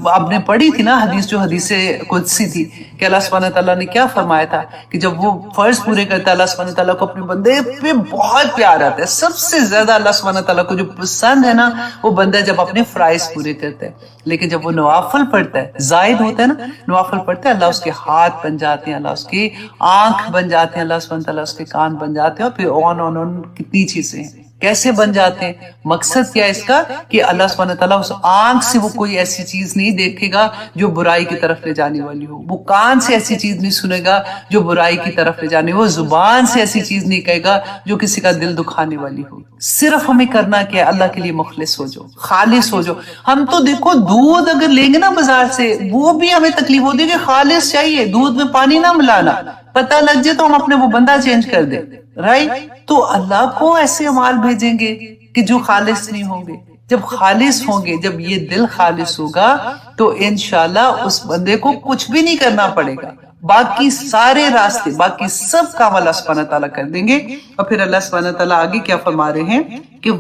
آپ نے پڑھی تھی نا حدیث, جو حدیث قدسی تھی کہ اللہ سبحانہ تعالیٰ نے کیا فرمایا تھا کہ جب وہ فرض پورے کرتا ہے اللہ سبحانہ تعالیٰ کو اپنے بندے پہ بہت پیار آتا ہے. سب سے زیادہ اللہ سبحانہ تعالیٰ کو جو پسند ہے نا وہ بندہ جب اپنے فرائض پورے کرتا ہے. لیکن جب وہ نوافل پڑھتا ہے, زائد ہوتا ہے نا, نوافل پڑھتا ہے, اللہ اس کے ہاتھ بن جاتے ہیں, اللہ اس کی آنکھ بن جاتے ہیں, اللہ سبحانہ تعالیٰ اس کے کان بن جاتے ہیں, اور پھر کتنی چیزیں ہیں. کیسے بن جاتے ہیں؟ مقصد کیا ہے اس کا کہ اللہ سبحانہ تعالیٰ اس آنکھ سے وہ کوئی ایسی چیز نہیں دیکھے گا جو برائی کی طرف لے جانے والی ہو, وہ کان سے ایسی چیز نہیں سنے گا جو برائی کی طرف لے جانے, وہ زبان سے ایسی چیز نہیں کہے گا جو کسی کا دل دکھانے والی ہو. صرف ہمیں کرنا کیا ہے؟ اللہ کے لیے مخلص ہو جاؤ, خالص ہو جاؤ. ہم تو دیکھو دودھ اگر لیں گے نا بازار سے, وہ بھی ہمیں تکلیف ہوتی ہے کہ خالص چاہیے, دودھ میں پانی نہ ملانا. پتہ لگ جائے تو ہم اپنے وہ بندہ چینج کر دیں, رائٹ. تو اللہ کو ایسے اعمال بھیجیں گے کہ جو خالص نہیں ہوں گے. جب خالص ہوں گے, جب یہ دل خالص ہوگا تو انشاءاللہ اس بندے کو کچھ بھی نہیں کرنا پڑے گا. باقی سارے راستے, باقی سب کام اللہ سبحانہ تعالیٰ کر دیں گے. اور پھر اللہ سبحانہ تعالیٰ آگے کیا فرما رہے ہیں کہ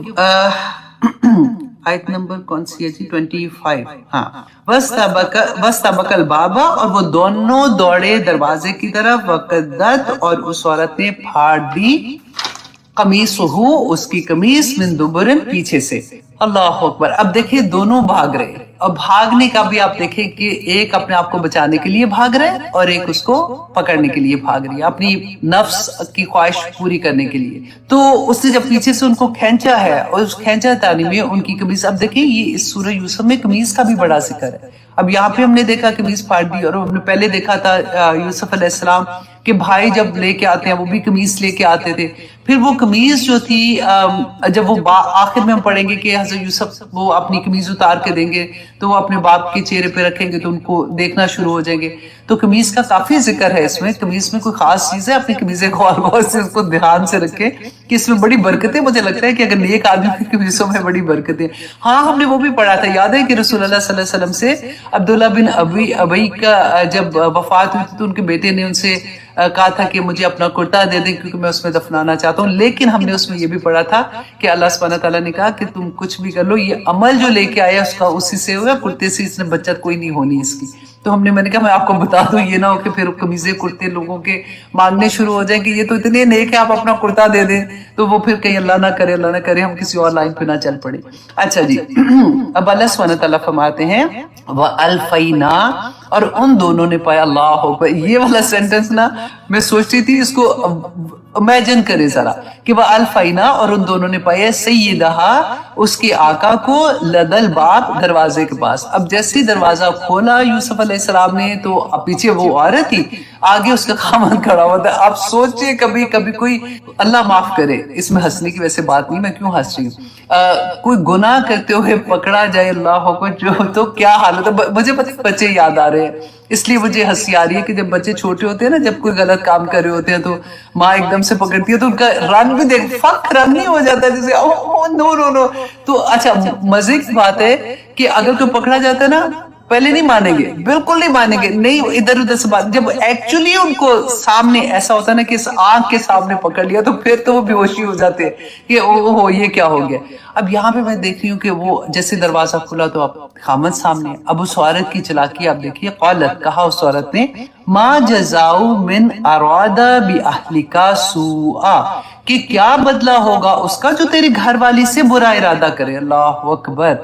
آیت نمبر کون سی ہے جی؟ 25. ہاں, وَاسْتَبَقَ الْبَابَ, اور وہ دونوں دوڑے دروازے کی طرف, وَقَدَّتْ, اور اس عورت نے پھاڑ دی, قَمِيصُهُ, اس کی قمیص, مِن دُبُرٍ, پیچھے سے. اللہ اکبر. اب دیکھیں دونوں بھاگ رہے. اور بھاگنے کا بھی آپ دیکھیں کہ ایک اپنے آپ کو بچانے کے لیے بھاگ رہا ہے اور ایک اس کو پکڑنے کے لیے بھاگ رہی ہے, اپنی نفس کی خواہش پوری کرنے کے لیے. تو اس نے جب پیچھے سے ان کو کھینچا ہے, اور اس کھینچا تانی میں ان کی قمیص, اب دیکھیں یہ اس سورہ یوسف میں قمیص کا بھی بڑا ذکر ہے. اب یہاں پہ ہم نے دیکھا قمیص پھاڑ دی, اور ہم نے پہلے دیکھا تھا یوسف علیہ السلام کہ بھائی جب لے کے آتے ہیں وہ بھی قمیص لے کے آتے تھے. پھر وہ قمیص جو تھی, جب وہ آخر میں ہم پڑھیں گے کہ حضرت یوسف وہ اپنی قمیص اتار کے دیں گے تو وہ اپنے باپ کے چہرے پہ رکھیں گے تو ان کو دیکھنا شروع ہو جائیں گے. تو قمیص کا کافی ذکر ہے اس میں. قمیص میں کوئی خاص چیز ہے, اپنی قمیصیں غور سے اس کو دھیان سے رکھیں کہ اس میں بڑی برکتیں, مجھے لگتا ہے کہ اگر نیک آدمی کی قمیصوں میں بڑی برکتیں. ہاں ہم نے وہ بھی پڑھا تھا, یاد ہے کہ رسول اللہ صلی اللہ علیہ وسلم سے عبداللہ بن ابی کا جب وفات ہوئی تھی تو ان کے بیٹے نے ان سے کہا تھا کہ مجھے اپنا کرتا دے دیں کیونکہ میں اس میں دفنانا چاہتا ہوں. لیکن ہم نے اس میں یہ بھی پڑھا تھا کہ اللہ سبحانہ تعالیٰ نے کہا کہ تم کچھ بھی کر لو, یہ عمل جو لے کے آیا اس کا اسی سے ہوگا, کرتے سے اس نے بچت کوئی نہیں ہونی اس کی. تو میں نے کہا میں آپ کو بتا دوں, یہ نہ ہو کہ پھر قمیضیں کرتے لوگوں کے مانگنے شروع ہو جائیں کہ یہ تو اتنے نیک ہے, آپ اپنا کرتا دے دیں, تو وہ پھر کہیں اللہ نہ کرے ہم کسی اور لائن پہ نہ چل پڑے. اچھا جی, اب اللہ سبحانہ تعالیٰ فرماتے ہیں وَأَلْفَيْنَا, اور ان دونوں نے پایا. اللہ اکبر. یہ والا سینٹنس نا میں سوچتی تھی اس کو امیجن کرے ذرا کہ وہ الفینا, اور ان دونوں نے پایا سیدہا, اس کے آقا کو, لدل باب, دروازے کے پاس. اب جیسے دروازہ کھولا یوسف علیہ السلام نے تو پیچھے وہ عورت تھی, آگے اس کا خامن کھڑا ہوا تھا. آپ سوچئے کبھی کوئی, اللہ معاف کرے, اس میں ہنسنے کی ویسے بات نہیں, میں کیوں ہنس رہی ہوں, کوئی گناہ کرتے ہوئے پکڑا جائے, اللہ کو جو تو کیا حالت ہے. مجھے بچے یاد آ رہے ہیں اس لیے مجھے ہنسی آ رہی ہے کہ جب بچے چھوٹے ہوتے ہیں نا، جب کوئی غلط کام کر رہے ہوتے ہیں تو ماں ایک دم سے پکڑتی ہے تو ان کا رن بھی دیکھ فک رن نہیں ہو جاتا جیسے نو نو نو. تو اچھا مزے کی بات ہے کہ اگر کوئی پکڑا جاتا ہے نا، پہلے نہیں مانیں گے، بالکل نہیں مانیں گے، نہیں ادھر ادھر سے بات. جب ایکچولی ان کو سامنے ایسا ہوتا ہے نا کہ آنکھ کے سامنے پکڑ لیا تو پھر تو وہ بے ہوشی ہو جاتے ہیں کہ اوہ یہ کیا ہو گیا. اب یہاں پہ میں دیکھ رہی ہوں کہ وہ جیسے دروازہ کھلا تو اب خامد سامنے. اب اس عورت کی چلاکی آپ دیکھیے. قالت، کہا اس عورت نے، ما جزاء من اراد باہلک سوءا، کہ کیا بدلہ ہوگا اس کا جو تیری گھر والی سے برا ارادہ کرے. اللہ اکبر.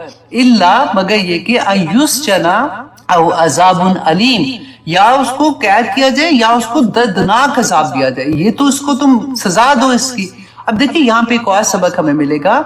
الا، مگر یہ کہ ان یسجن او عذاب علیم، یا اس کو قید کیا جائے یا اس کو دردناک عذاب دیا جائے. یہ تو اس کو تم سزا دو اس کی. اب دیکھیں یہاں پہ ایک اور سبق ہمیں ملے گا